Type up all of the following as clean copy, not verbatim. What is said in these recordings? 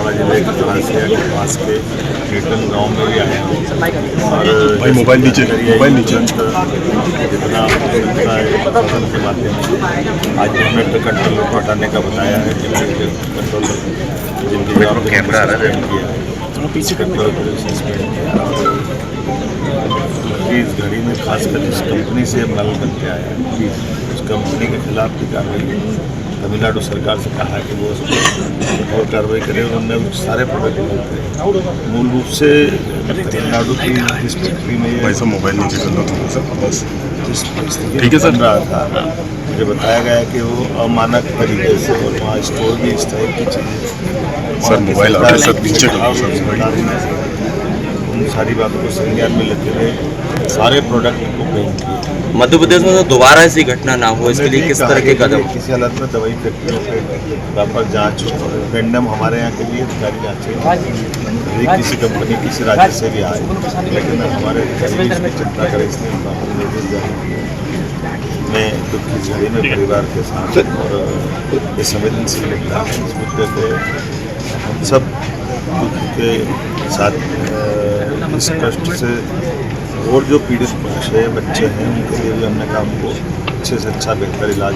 छिंदवाड़ा जिले के खलासिया के पास के कीर्तन गांव में भी आया हूँ और भाई मोबाइल नीचे जितना हो सकता है शासन के माध्यम से आज हमने कंट्रोलर को हटाने का बताया है, जिनके कंट्रोलर जिनकी कैमरा कंट्रोल को सस्पेंड किया। इस घड़ी में खासकर इस कंपनी से माल करके आया है, उस कंपनी के खिलाफ भी कार्रवाई तमिलनाडु सरकार से कहा है कि वो उसको और कार्रवाई करे। उन्होंने सारे प्रोडक्ट मिलते हैं मूल रूप से तमिलनाडु की जिस फैक्ट्री में मोबाइल नीचे कर लो बस जिस परिस्थिति ठीक है सर। बन रहा था, मुझे बताया गया कि वो अमानक तरीके से और वहाँ स्टोर भी इस टाइप की चीज़ें सर मोबाइल आगे सब नीचे कर लो सर। उन सारी बातों को संज्ञान में लेते हुए सारे प्रोडक्ट को बैन किए। मध्य प्रदेश में तो दोबारा ऐसी घटना ना हो, इसके लिए किस तरह के कदम? किसी हालत में दवाई फैक्ट्रियों के प्रॉपर जांच रैंडम हमारे यहाँ के भी अधिकारी जांचें किसी कंपनी किसी राज्य से भी आए, लेकिन हमारे अधिकारी इसमें चिंता करें, इसलिए नोटिस जारी किए। मैं दुख की घड़ी में परिवार के साथ और ये संवेदनशील मुद्दा है, इस मुद्दे पे हम सब दुख के साथ इस कष्ट से और जो पीड़ित है बच्चे हैं उनके लिए भी हमने काम को अच्छे से अच्छा बेहतर इलाज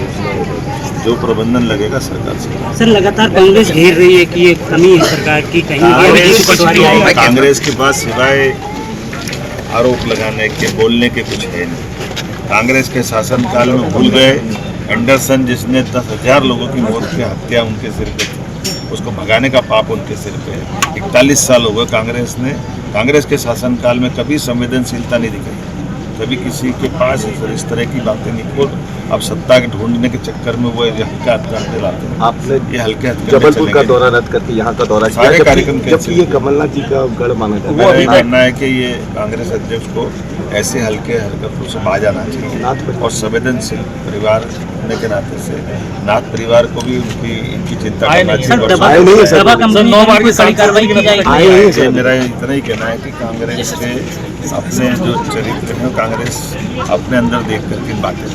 जो प्रबंधन लगेगा सरकार से। सर लगातार कांग्रेस घेर रही है कि ये कमी है सरकार की, कहीं कांग्रेस के पास सिवाय आरोप लगाने के बोलने के कुछ है नहीं। कांग्रेस के शासनकाल में भूल गए एंडरसन जिसने 10,000 लोगों की मौत की हत्या उनके सिर पे थी, उसको भगाने का पाप उनके सिर पे है। 41 साल हो गए कांग्रेस के शासनकाल में कभी संवेदनशीलता नहीं दिखाई, कभी किसी के पास इस तरह की बातें नहीं। और अब सत्ता के ढूंढने के चक्कर में वो हल्का हथियार दिलाते हैं। आपने ये हल्के हथियार जबलपुर का दौरा रद्द करके यहाँ का दौरा सारे कार्यक्रम जबकि ये कमलनाथ जी का गढ़ माना जाता है। मेरा ये मानना है कि ये कांग्रेस अध्यक्ष को ऐसे हल्के हरकतों से बाज आना चाहिए और संवेदनशील परिवार होने के नाते से नाथ परिवार को भी इनकी चिंता करना चाहिए। मेरा इतना ही कहना है कि कांग्रेस के अपने जो चरित्र हैं कांग्रेस अपने अंदर देख करके बातें